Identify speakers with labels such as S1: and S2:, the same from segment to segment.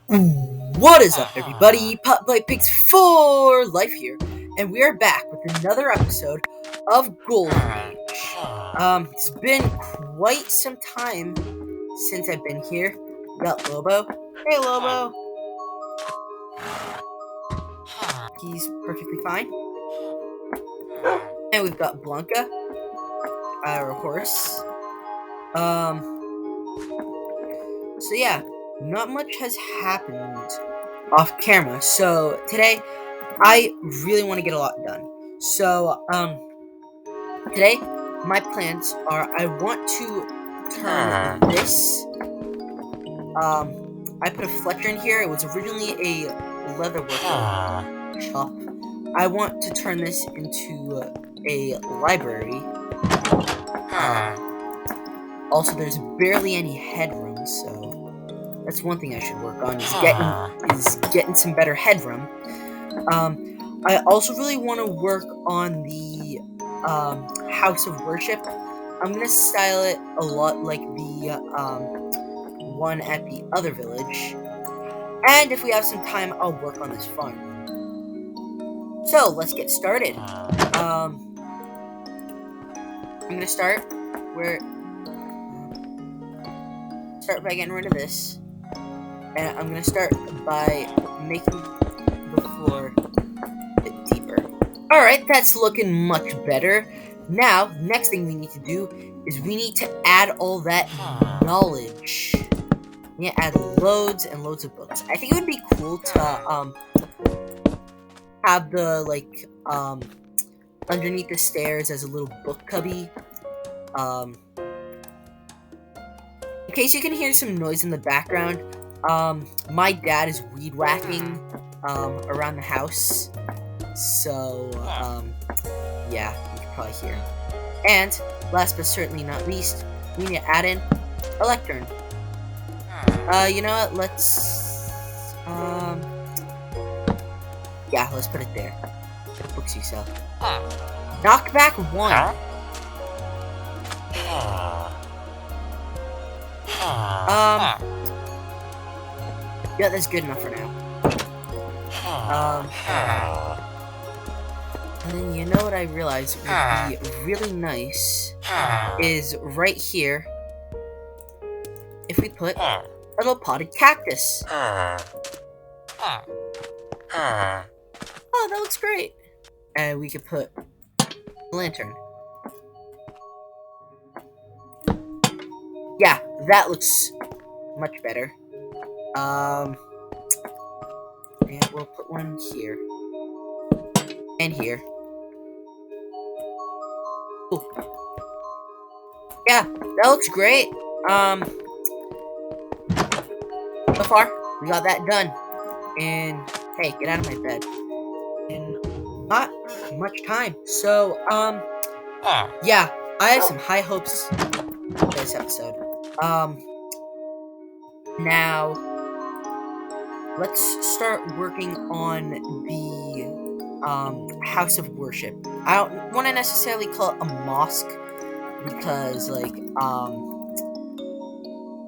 S1: What is up, everybody? Potplay Pigs for Life here, and we are back with another episode of Golden Age. It's been quite some time since I've been here. We got Lobo. Hey, Lobo. He's perfectly fine. And we've got Blanca, our horse. So yeah, not much has happened off camera. So today, I really want to get a lot done. So, today, my plans are I want to turn this, I put a Fletcher in here. It was originally a leatherworker shop. I want to turn this into a library. Also, there's barely any headroom, so that's one thing I should work on, is getting some better headroom. I also really want to work on the house of worship. I'm gonna style it a lot like the one at the other village. And if we have some time, I'll work on this farm. So let's get started. I'm gonna start by getting rid of this. And I'm gonna start by making the floor a bit deeper. Alright, that's looking much better. Now, next thing we need to do is we need to add all that knowledge. We need to add loads and loads of books. I think it would be cool to have the underneath the stairs as a little book cubby. In case you can hear some noise in the background, my dad is weed whacking around the house, so yeah, you can probably hear him. And last but certainly not least, we need to add in a lectern. You know what? Let's yeah, let's put it there. What books you sell? Knock back one. Yeah, that's good enough for now. And then you know what I realized would be really nice is right here, if we put a little potted cactus. Oh, that looks great. And we could put a lantern. Yeah, that looks much better. And we'll put one here. And here. Ooh. Yeah, that looks great. So far, we got that done. And, hey, get out of my bed. In not much time. So, yeah, I have some high hopes for this episode. Now, let's start working on the house of worship. I don't want to necessarily call it a mosque because,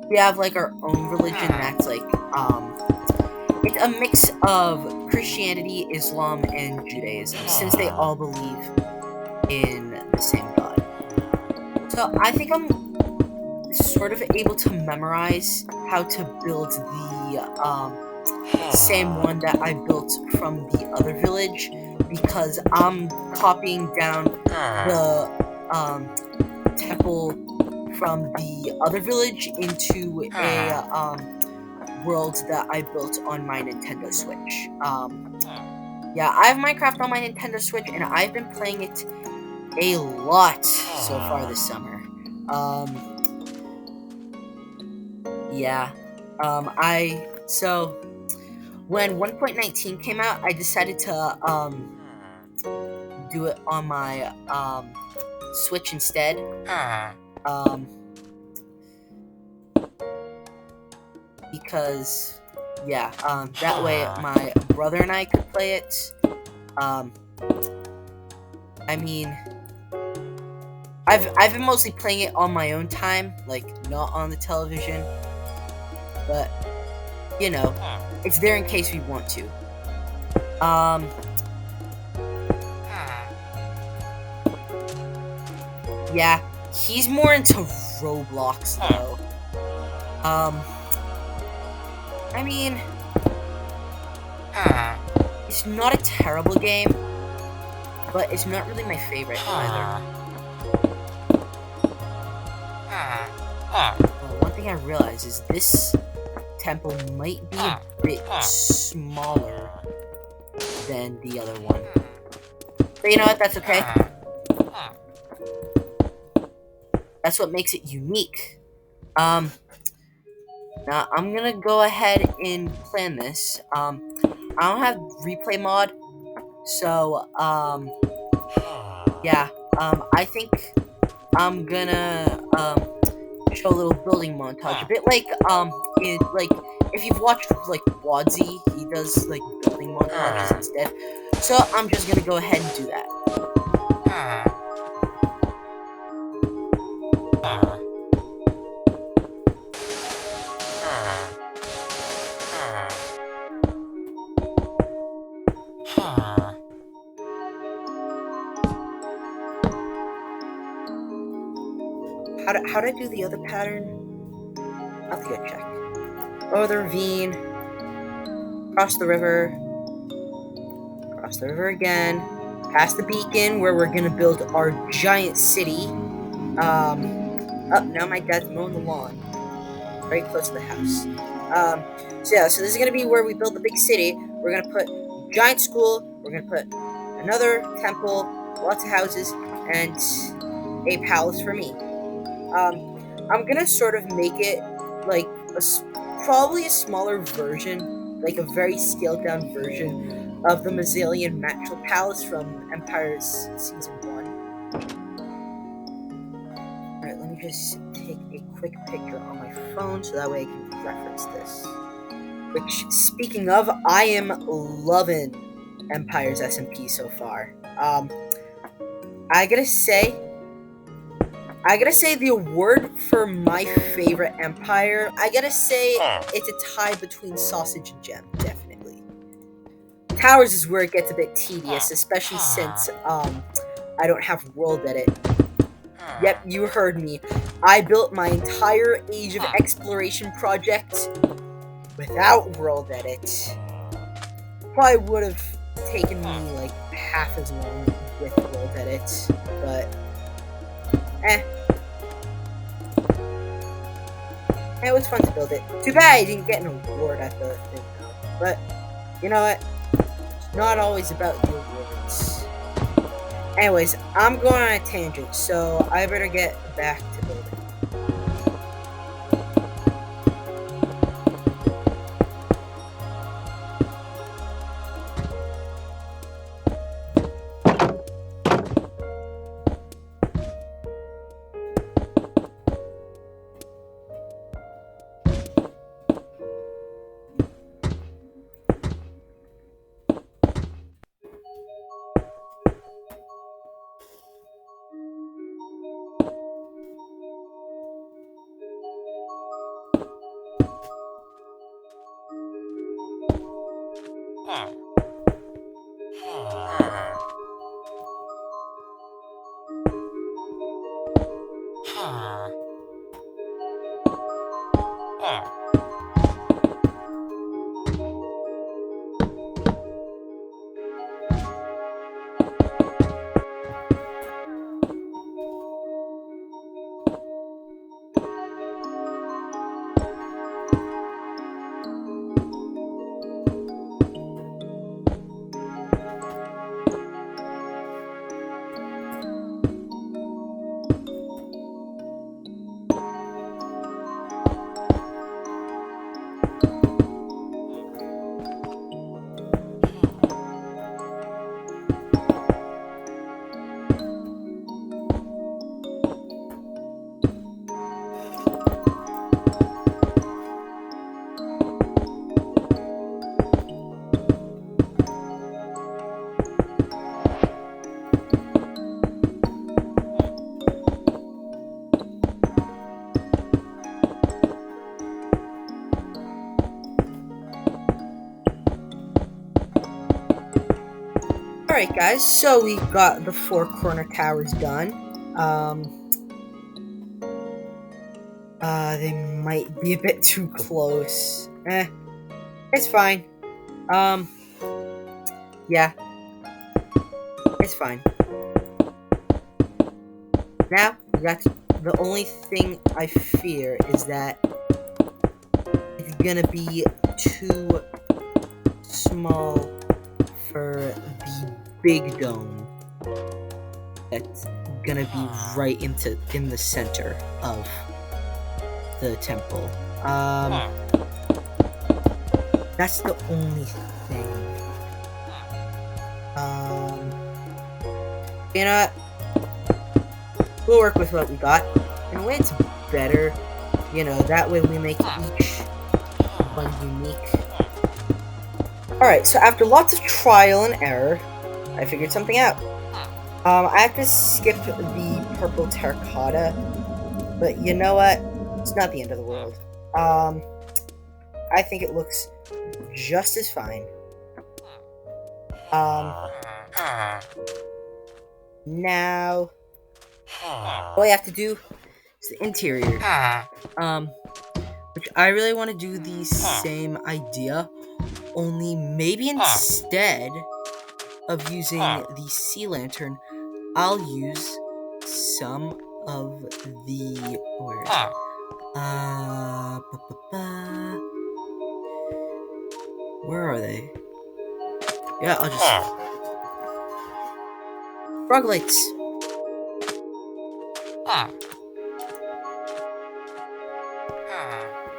S1: we have our own religion that's it's a mix of Christianity, Islam, and Judaism, since they all believe in the same God. So I think I'm sort of able to memorize how to build the same one that I built from the other village, because I'm copying down the temple from the other village into a world that I built on my Nintendo Switch. Yeah, I have Minecraft on my Nintendo Switch, and I've been playing it a lot so far this summer. Yeah. So when 1.19 came out, I decided to do it on my Switch instead. Because yeah, that way my brother and I could play it. I mean, I've been mostly playing it on my own time, not on the television. But you know, it's there in case we want to. Um, yeah, he's more into Roblox, though. I mean, it's not a terrible game, but it's not really my favorite either. One thing I realized is this temple might be a bit smaller than the other one. But you know what? That's okay. That's what makes it unique. Now I'm gonna go ahead and plan this. I don't have replay mod, so yeah. I think I'm gonna show a little building montage, a bit like if you've watched like Wadsy, he does like building montages instead. So I'm just gonna go ahead and do that. How did I do the other pattern? I'll have to go check. Over the ravine, cross the river again, past the beacon where we're gonna build our giant city. Now my dad's mowing the lawn, very close to the house. So this is gonna be where we build the big city. We're gonna put giant school. We're gonna put another temple, lots of houses, and a palace for me. I'm gonna sort of make it like probably a smaller version, like a very scaled down version of the Mazzalian Natural Palace from Empire's Season 1. Alright, let me just take a quick picture on my phone so that way I can reference this. Which, speaking of, I am loving Empire's SMP so far. I gotta say the award for my favorite Empire, I gotta say it's a tie between Sausage and Gem, definitely. Towers is where it gets a bit tedious, especially since I don't have world edit. Yep, you heard me. I built my entire Age of Exploration project without world edit. Probably would have taken me like half as long with world edit, but it was fun to build it. Too bad I didn't get an award at the thing though. But you know what? It's not always about the awards. Anyways, I'm going on a tangent, so I better get back to building. Alright guys, so we got the 4 corner towers done. They might be a bit too close. It's fine. Yeah. It's fine. Now, the only thing I fear is that it's gonna be too small for the big dome that's gonna be right in the center of the temple. That's the only thing. You know what? We'll work with what we got. In a way, it's better. You know, that way we make each one unique. Alright, so after lots of trial and error, I figured something out. I have to skip the purple terracotta, but you know what? It's not the end of the world. I think it looks just as fine. Now, all I have to do is the interior. Which I really want to do the same idea, only maybe instead of using the sea lantern, I'll use some of the where are they? Yeah, I'll just frog lights.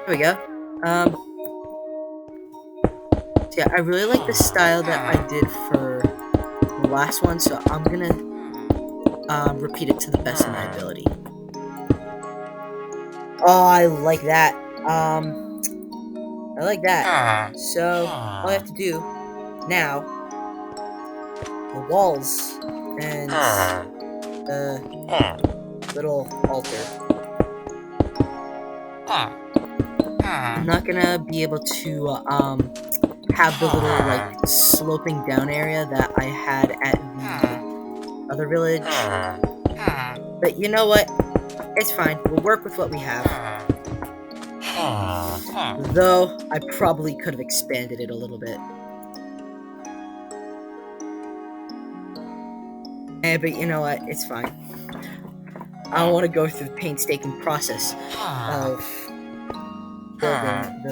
S1: There we go. So yeah, I really like the style that I did for the last one, so I'm gonna repeat it to the best of my ability. Oh, I like that. I like that. So all I have to do now, the walls and the little altar. I'm not gonna be able to have the little like sloping down area that I had at the other village. But you know what? It's fine. We'll work with what we have. Though I probably could have expanded it a little bit. But you know what? It's fine. I don't want to go through the painstaking process of building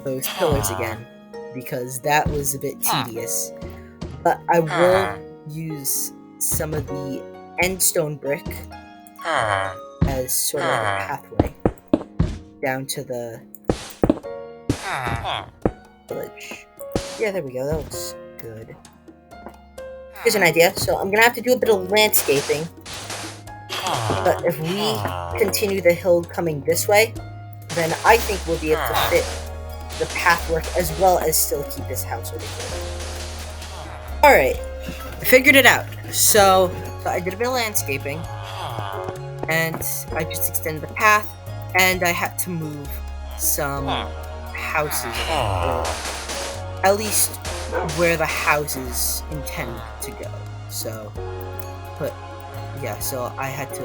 S1: those pillars again, because that was a bit tedious. But I will use some of the endstone brick as sort of a pathway down to the village. Yeah, there we go. That looks good. Here's an idea. So I'm gonna have to do a bit of landscaping. But if we continue the hill coming this way, then I think we'll be able to fit the pathwork as well as still keep this house over here. Alright, I figured it out. So I did a bit of landscaping, and I just extended the path, and I had to move some houses, or at least where the houses intend to go. So, so I had to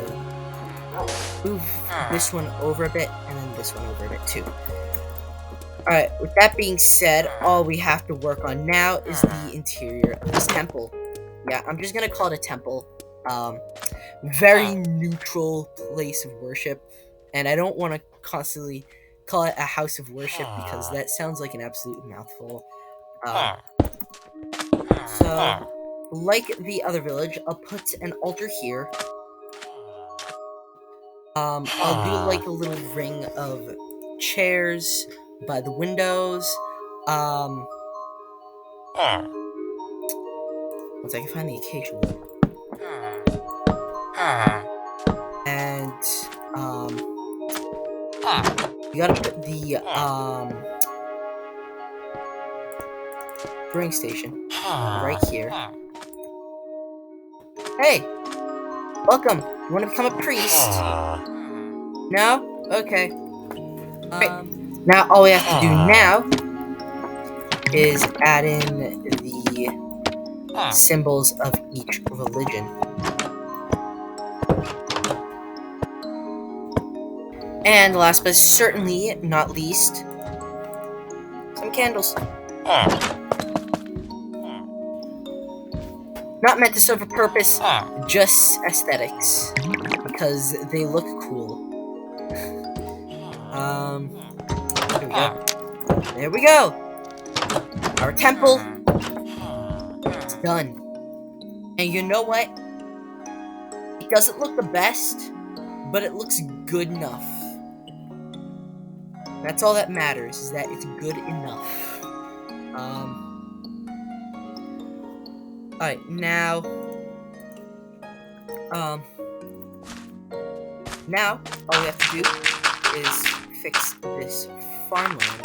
S1: move this one over a bit, and then this one over a bit too. Alright, with that being said, all we have to work on now is the interior of this temple. Yeah, I'm just gonna call it a temple. Very neutral place of worship, and I don't want to constantly call it a house of worship because that sounds like an absolute mouthful. So, like the other village, I'll put an altar here. I'll do like a little ring of chairs by the windows. Once I can find the occasional. And you gotta put the brewing station right here. Hey, welcome. You want to become a priest? No? Okay. Right. Now all we have to do now is add in the symbols of each religion. And last but certainly not least, some candles. Not meant to serve a purpose, just aesthetics, because they look cool. There we go. There we go! Our temple is done. And you know what? It doesn't look the best, but it looks good enough. That's all that matters, is that it's good enough. Alright, now all we have to do is fix this farmland.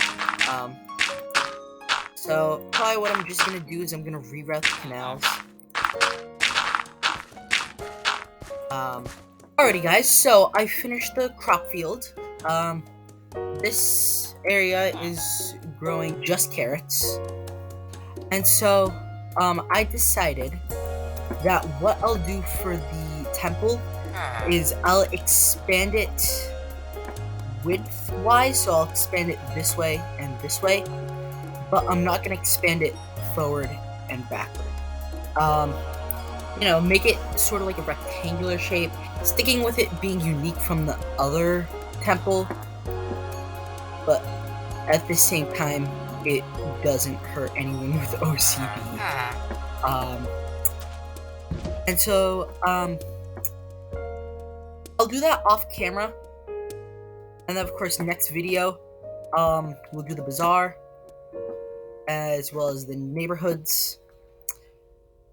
S1: So probably what I'm just gonna do is I'm gonna reroute the canals. Alrighty guys, so I finished the crop field. This area is growing just carrots. And so, I decided that what I'll do for the temple is I'll expand it width-wise, so I'll expand it this way and this way, but I'm not going to expand it forward and backward. You know, make it sort of like a rectangular shape, sticking with it being unique from the other temple, but at the same time, it doesn't hurt anyone with OCD. And so, I'll do that off camera. And then, of course, next video, we'll do the bazaar, as well as the neighborhoods.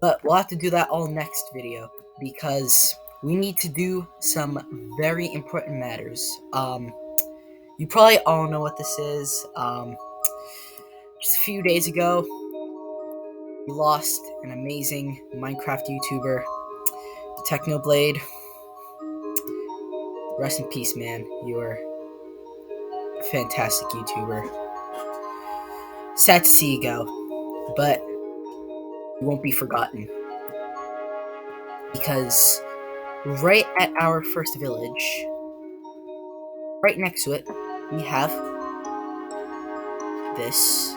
S1: But we'll have to do that all next video, because we need to do some very important matters. You probably all know what this is. Just a few days ago, we lost an amazing Minecraft YouTuber, Technoblade. Rest in peace, man. You are a fantastic YouTuber. Sad to see you go, but you won't be forgotten. Because right at our first village, right next to it, we have this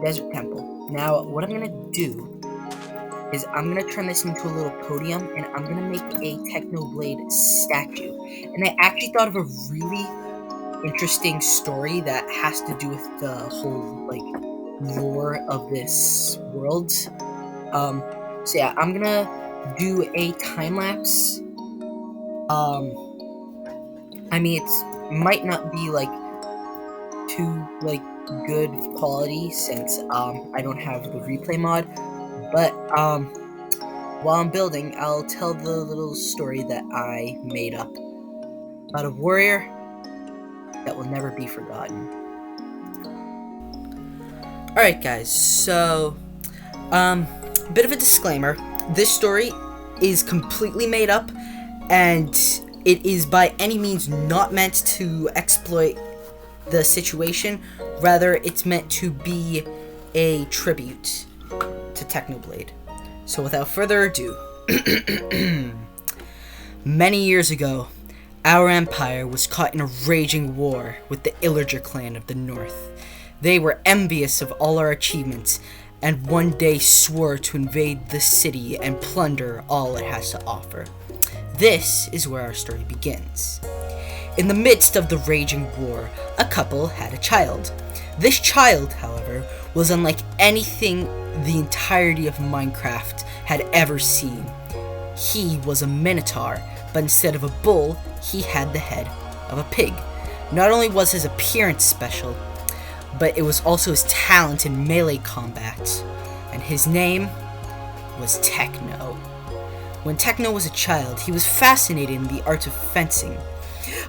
S1: desert temple. Now, what I'm gonna do is I'm gonna turn this into a little podium, and I'm gonna make a Technoblade statue. And I actually thought of a really interesting story that has to do with the whole, like, lore of this world. So yeah, I'm gonna do a time-lapse. I mean, it might not be, like, too, like, good quality, since, I don't have the replay mod, but, while I'm building, I'll tell the little story that I made up about a warrior that will never be forgotten. Alright guys, so, bit of a disclaimer. This story is completely made up, and it is by any means not meant to exploit the situation. Rather, it's meant to be a tribute to Technoblade. So without further ado, many years ago, our empire was caught in a raging war with the Illager clan of the north. They were envious of all our achievements, and one day swore to invade the city and plunder all it has to offer. This is where our story begins. In the midst of the raging war, a couple had a child. This child, however, was unlike anything the entirety of Minecraft had ever seen. He was a minotaur, but instead of a bull, he had the head of a pig. Not only was his appearance special, but it was also his talent in melee combat, and his name was Techno. When Techno was a child, he was fascinated in the art of fencing,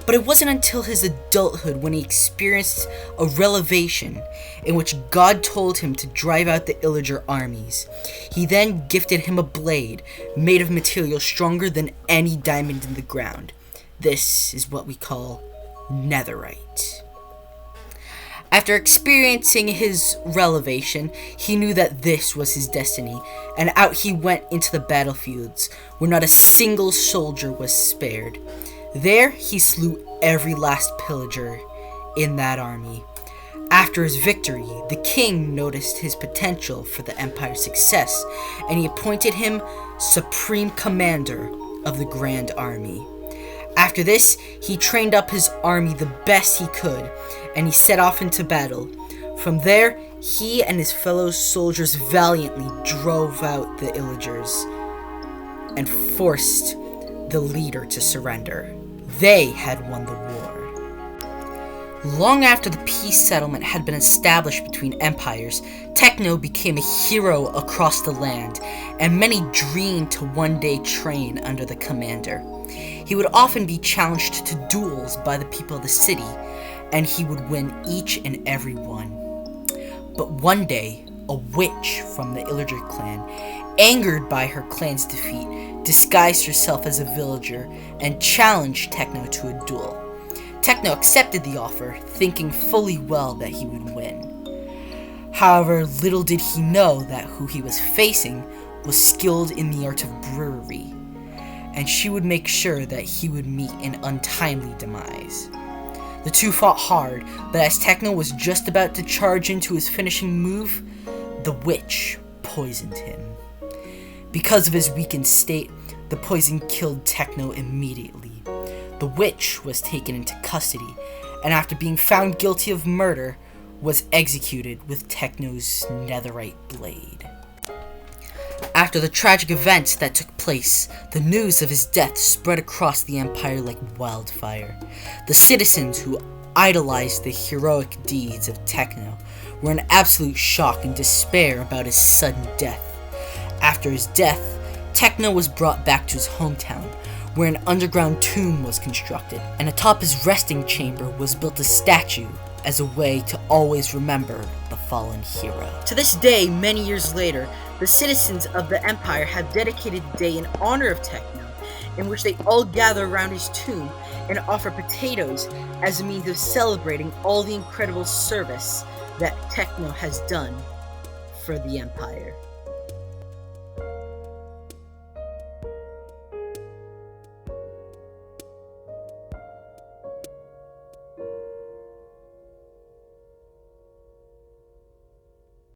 S1: but it wasn't until his adulthood when he experienced a revelation in which God told him to drive out the Illager armies. He then gifted him a blade made of material stronger than any diamond in the ground. This is what we call netherite. After experiencing his revelation, he knew that this was his destiny, and out he went into the battlefields, where not a single soldier was spared. There, he slew every last pillager in that army. After his victory, the king noticed his potential for the Empire's success, and he appointed him Supreme Commander of the Grand Army. After this, he trained up his army the best he could, and he set off into battle. From there, he and his fellow soldiers valiantly drove out the Illagers and forced the leader to surrender. They had won the war. Long after the peace settlement had been established between empires, Techno became a hero across the land, and many dreamed to one day train under the commander. He would often be challenged to duels by the people of the city, and he would win each and every one. But one day, a witch from the Illager clan, angered by her clan's defeat, disguised herself as a villager and challenged Techno to a duel. Techno accepted the offer, thinking fully well that he would win. However, little did he know that who he was facing was skilled in the art of brewery, and she would make sure that he would meet an untimely demise. The two fought hard, but as Techno was just about to charge into his finishing move, the witch poisoned him. Because of his weakened state, the poison killed Techno immediately. The witch was taken into custody, and after being found guilty of murder, was executed with Techno's netherite blade. After the tragic events that took place, the news of his death spread across the Empire like wildfire. The citizens who idolized the heroic deeds of Techno were in absolute shock and despair about his sudden death. After his death, Techno was brought back to his hometown, where an underground tomb was constructed, and atop his resting chamber was built a statue as a way to always remember the fallen hero. To this day, many years later, the citizens of the Empire have dedicated a day in honor of Techno, in which they all gather around his tomb and offer potatoes as a means of celebrating all the incredible service that Techno has done for the Empire.